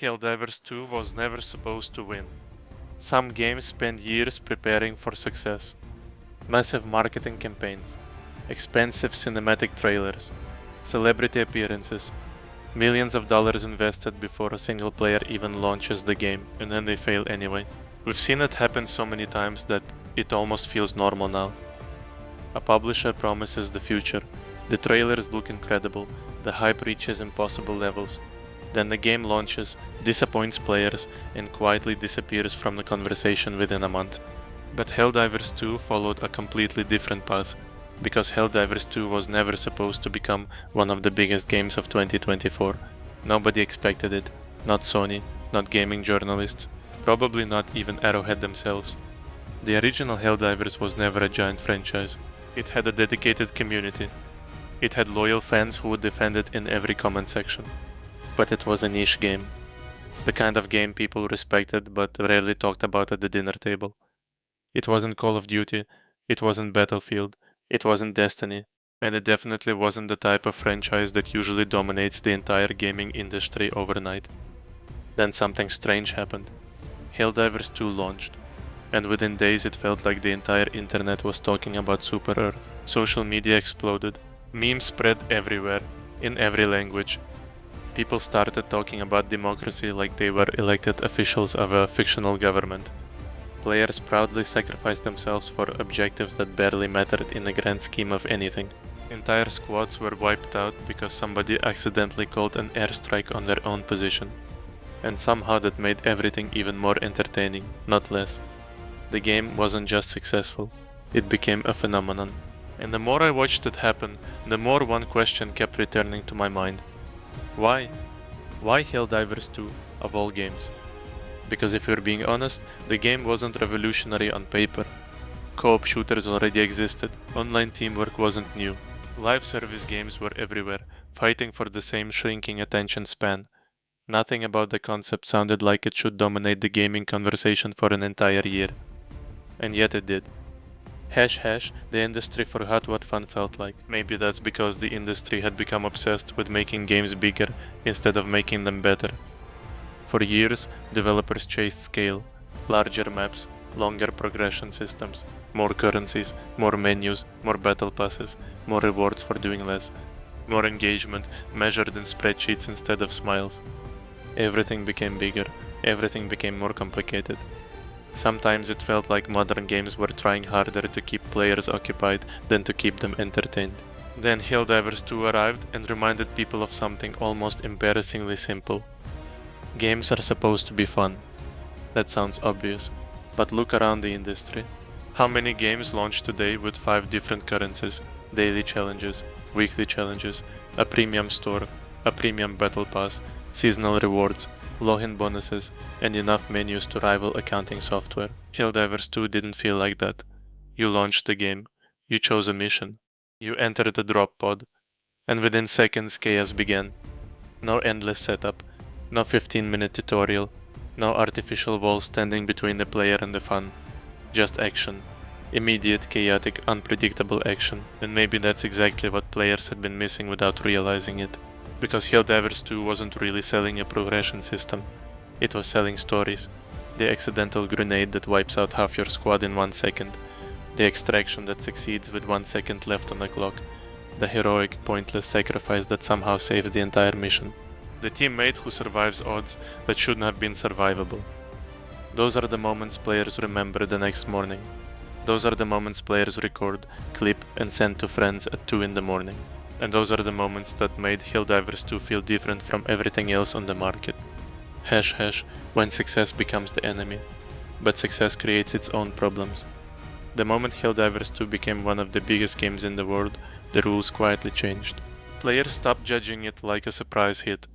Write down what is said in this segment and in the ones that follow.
Helldivers 2 was never supposed to win. Some games spend years preparing for success. Massive marketing campaigns, expensive cinematic trailers, celebrity appearances, millions of dollars invested before a single player even launches the game, and then they fail anyway. We've seen it happen so many times that it almost feels normal now. A publisher promises the future, the trailers look incredible, the hype reaches impossible levels. Then the game launches, disappoints players, and quietly disappears from the conversation within a month. But Helldivers 2 followed a completely different path, because Helldivers 2 was never supposed to become one of the biggest games of 2024. Nobody expected it, not Sony, not gaming journalists, probably not even Arrowhead themselves. The original Helldivers was never a giant franchise. It had a dedicated community. It had loyal fans who would defend it in every comment section. But it was a niche game. The kind of game people respected but rarely talked about at the dinner table. It wasn't Call of Duty, it wasn't Battlefield, it wasn't Destiny, and it definitely wasn't the type of franchise that usually dominates the entire gaming industry overnight. Then something strange happened. Helldivers 2 launched, and within days it felt like the entire internet was talking about Super Earth. Social media exploded, memes spread everywhere, in every language. People started talking about democracy like they were elected officials of a fictional government. Players proudly sacrificed themselves for objectives that barely mattered in the grand scheme of anything. Entire squads were wiped out because somebody accidentally called an airstrike on their own position. And somehow that made everything even more entertaining, not less. The game wasn't just successful, it became a phenomenon. And the more I watched it happen, the more one question kept returning to my mind. Why? Why Helldivers 2, of all games? Because if we're being honest, the game wasn't revolutionary on paper. Co-op shooters already existed, online teamwork wasn't new. Live service games were everywhere, fighting for the same shrinking attention span. Nothing about the concept sounded like it should dominate the gaming conversation for an entire year. And yet it did. The industry forgot what fun felt like. Maybe that's because the industry had become obsessed with making games bigger instead of making them better. For years, developers chased scale, larger maps, longer progression systems, more currencies, more menus, more battle passes, more rewards for doing less, more engagement measured in spreadsheets instead of smiles. Everything became bigger, everything became more complicated. Sometimes it felt like modern games were trying harder to keep players occupied than to keep them entertained. Then Helldivers 2 arrived and reminded people of something almost embarrassingly simple. Games are supposed to be fun. That sounds obvious, but look around the industry. How many games launch today with 5 different currencies, daily challenges, weekly challenges, a premium store, a premium battle pass, seasonal rewards, login bonuses, and enough menus to rival accounting software? Helldivers 2 didn't feel like that. You launched the game, you chose a mission, you entered the drop pod, and within seconds chaos began. No endless setup, no 15-minute tutorial, no artificial wall standing between the player and the fun. Just action. Immediate, chaotic, unpredictable action. And maybe that's exactly what players had been missing without realizing it. Because Helldivers 2 wasn't really selling a progression system. It was selling stories. The accidental grenade that wipes out half your squad in 1 second. The extraction that succeeds with 1 second left on the clock. The heroic, pointless sacrifice that somehow saves the entire mission. The teammate who survives odds that shouldn't have been survivable. Those are the moments players remember the next morning. Those are the moments players record, clip, and send to friends at 2 in the morning. And those are the moments that made Helldivers 2 feel different from everything else on the market. When success becomes the enemy. But success creates its own problems. The moment Helldivers 2 became one of the biggest games in the world, the rules quietly changed. Players stopped judging it like a surprise hit.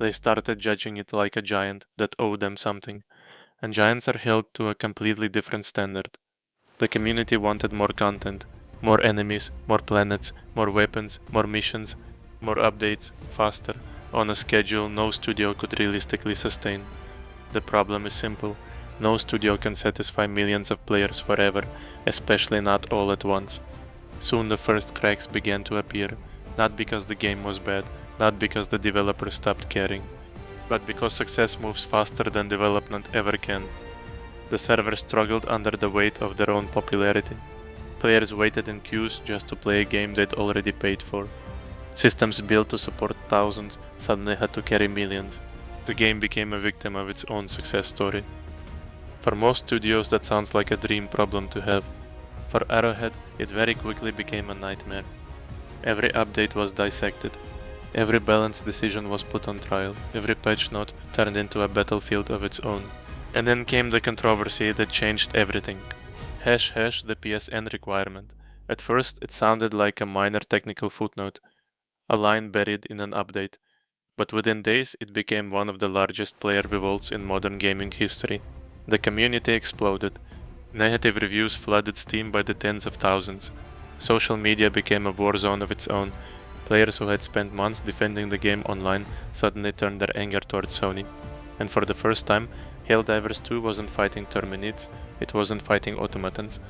They started judging it like a giant that owed them something. And giants are held to a completely different standard. The community wanted more content. More enemies, more planets, more weapons, more missions, more updates, faster, on a schedule no studio could realistically sustain. The problem is simple. No studio can satisfy millions of players forever, especially not all at once. Soon the first cracks began to appear, not because the game was bad, not because the developer stopped caring, But because success moves faster than development ever can, the servers struggled under the weight of their own popularity. Players waited in queues just to play a game they'd already paid for. Systems built to support thousands suddenly had to carry millions. The game became a victim of its own success story. For most studios, that sounds like a dream problem to have. For Arrowhead, it very quickly became a nightmare. Every update was dissected. Every balance decision was put on trial. Every patch note turned into a battlefield of its own. And then came the controversy that changed everything. ## the PSN requirement. At first, it sounded like a minor technical footnote, a line buried in an update. But within days, it became one of the largest player revolts in modern gaming history. The community exploded. Negative reviews flooded Steam by the tens of thousands. Social media became a war zone of its own. Players who had spent months defending the game online suddenly turned their anger towards Sony. And for the first time, Helldivers 2 wasn't fighting Terminids, it wasn't fighting automatons.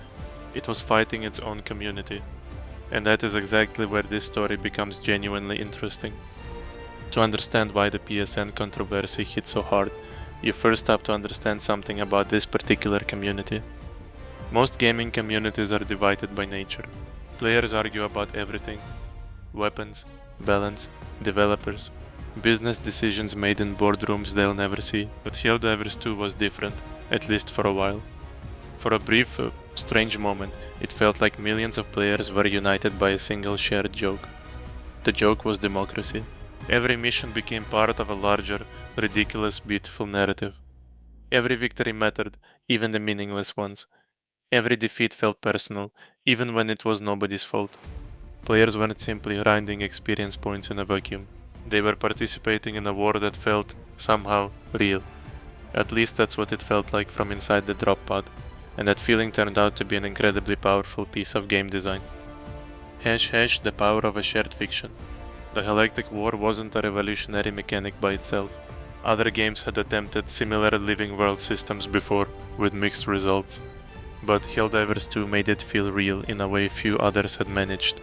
It was fighting its own community. And that is exactly where this story becomes genuinely interesting. To understand why the PSN controversy hit so hard, you first have to understand something about this particular community. Most gaming communities are divided by nature. Players argue about everything: weapons, balance, developers, business decisions made in boardrooms they'll never see. But Helldivers 2 was different, at least for a while. For a brief, strange moment, it felt like millions of players were united by a single shared joke. The joke was democracy. Every mission became part of a larger, ridiculous, beautiful narrative. Every victory mattered, even the meaningless ones. Every defeat felt personal, even when it was nobody's fault. Players weren't simply grinding experience points in a vacuum. They were participating in a war that felt, somehow, real. At least that's what it felt like from inside the drop pod, and that feeling turned out to be an incredibly powerful piece of game design. ## the power of a shared fiction. The Galactic War wasn't a revolutionary mechanic by itself. Other games had attempted similar living world systems before, with mixed results. But Helldivers 2 made it feel real in a way few others had managed.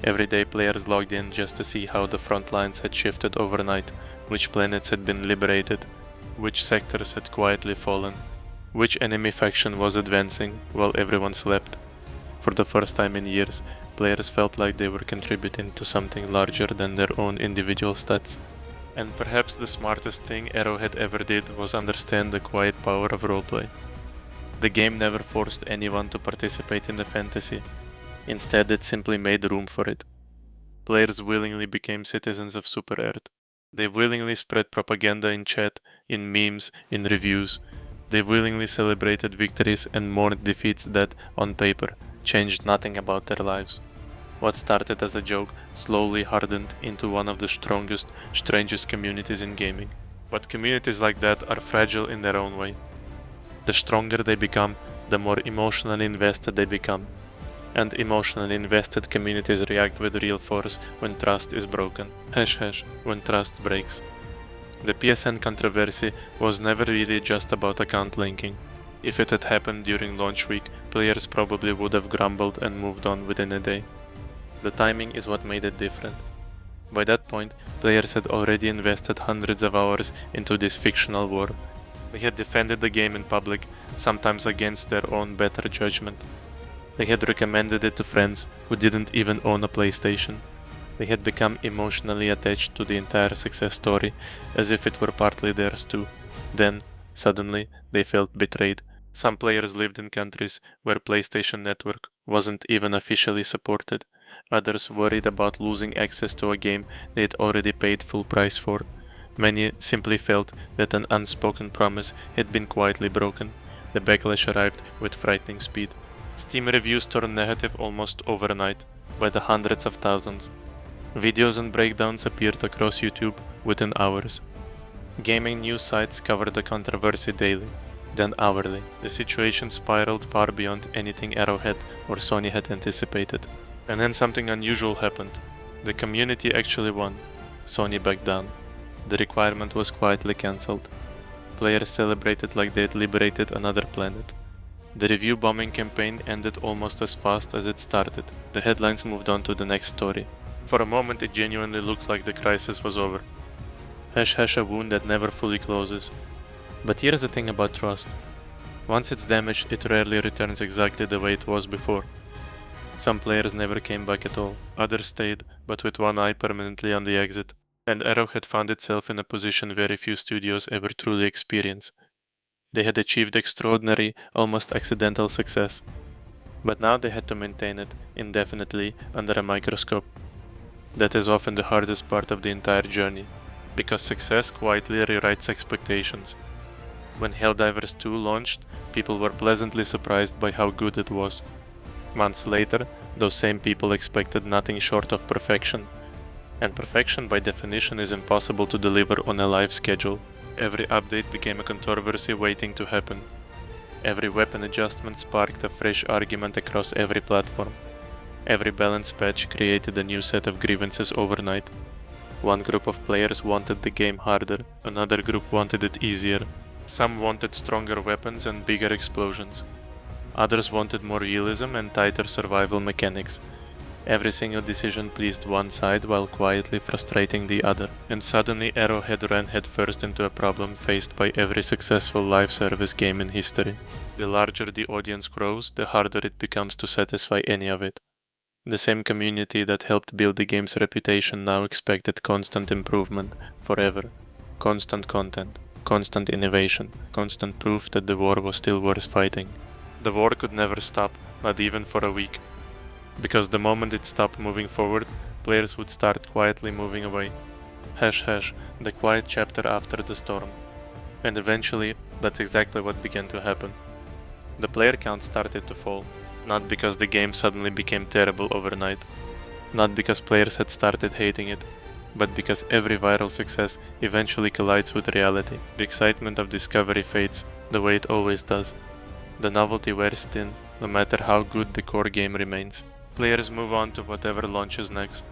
Everyday players logged in just to see how the front lines had shifted overnight, which planets had been liberated, which sectors had quietly fallen, which enemy faction was advancing while everyone slept. For the first time in years, players felt like they were contributing to something larger than their own individual stats. And perhaps the smartest thing Arrowhead ever did was understand the quiet power of roleplay. The game never forced anyone to participate in the fantasy. Instead, it simply made room for it. Players willingly became citizens of Super Earth. They willingly spread propaganda in chat, in memes, in reviews. They willingly celebrated victories and mourned defeats that, on paper, changed nothing about their lives. What started as a joke slowly hardened into one of the strongest, strangest communities in gaming. But communities like that are fragile in their own way. The stronger they become, the more emotionally invested they become. And emotionally invested communities react with real force when trust is broken. ## when trust breaks. The PSN controversy was never really just about account linking. If it had happened during launch week, players probably would have grumbled and moved on within a day. The timing is what made it different. By that point, players had already invested hundreds of hours into this fictional war. They had defended the game in public, sometimes against their own better judgment. They had recommended it to friends who didn't even own a PlayStation. They had become emotionally attached to the entire success story, as if it were partly theirs too. Then, suddenly, they felt betrayed. Some players lived in countries where PlayStation Network wasn't even officially supported. Others worried about losing access to a game they'd already paid full price for. Many simply felt that an unspoken promise had been quietly broken. The backlash arrived with frightening speed. Steam reviews turned negative almost overnight, by the hundreds of thousands. Videos and breakdowns appeared across YouTube within hours. Gaming news sites covered the controversy daily, then hourly. The situation spiraled far beyond anything Arrowhead or Sony had anticipated. And then something unusual happened. The community actually won. Sony backed down. The requirement was quietly cancelled. Players celebrated like they had liberated another planet. The review bombing campaign ended almost as fast as it started. The headlines moved on to the next story. For a moment it genuinely looked like the crisis was over. A wound that never fully closes. But here's the thing about trust. Once it's damaged, it rarely returns exactly the way it was before. Some players never came back at all, others stayed, but with one eye permanently on the exit, and Arrowhead found itself in a position very few studios ever truly experience. They had achieved extraordinary, almost accidental success, but now they had to maintain it indefinitely under a microscope. That is often the hardest part of the entire journey, because success quietly rewrites expectations. When Helldivers 2 launched, people were pleasantly surprised by how good it was. Months later, those same people expected nothing short of perfection. And perfection by definition is impossible to deliver on a live schedule. Every update became a controversy waiting to happen. Every weapon adjustment sparked a fresh argument across every platform. Every balance patch created a new set of grievances overnight. One group of players wanted the game harder, another group wanted it easier. Some wanted stronger weapons and bigger explosions. Others wanted more realism and tighter survival mechanics. Every single decision pleased one side while quietly frustrating the other, and suddenly Arrowhead ran headfirst into a problem faced by every successful live service game in history. The larger the audience grows, the harder it becomes to satisfy any of it. The same community that helped build the game's reputation now expected constant improvement, forever. Constant content, constant innovation, constant proof that the war was still worth fighting. The war could never stop, not even for a week. Because the moment it stopped moving forward, players would start quietly moving away. The quiet chapter after the storm. And eventually, that's exactly what began to happen. The player count started to fall. Not because the game suddenly became terrible overnight, not because players had started hating it, but because every viral success eventually collides with reality. The excitement of discovery fades, the way it always does. The novelty wears thin, no matter how good the core game remains. Players move on to whatever launches next.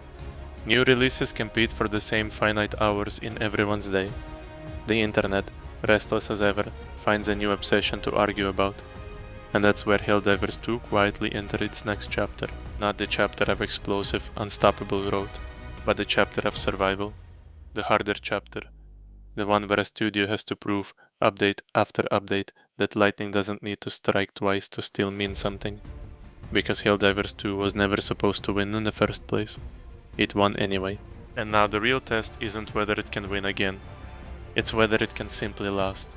New releases compete for the same finite hours in everyone's day. The internet, restless as ever, finds a new obsession to argue about. And that's where Helldivers 2 quietly entered its next chapter. Not the chapter of explosive, unstoppable growth, but the chapter of survival. The harder chapter. The one where a studio has to prove, update after update, that lightning doesn't need to strike twice to still mean something. Because Helldivers 2 was never supposed to win in the first place. It won anyway. And now the real test isn't whether it can win again. It's whether it can simply last.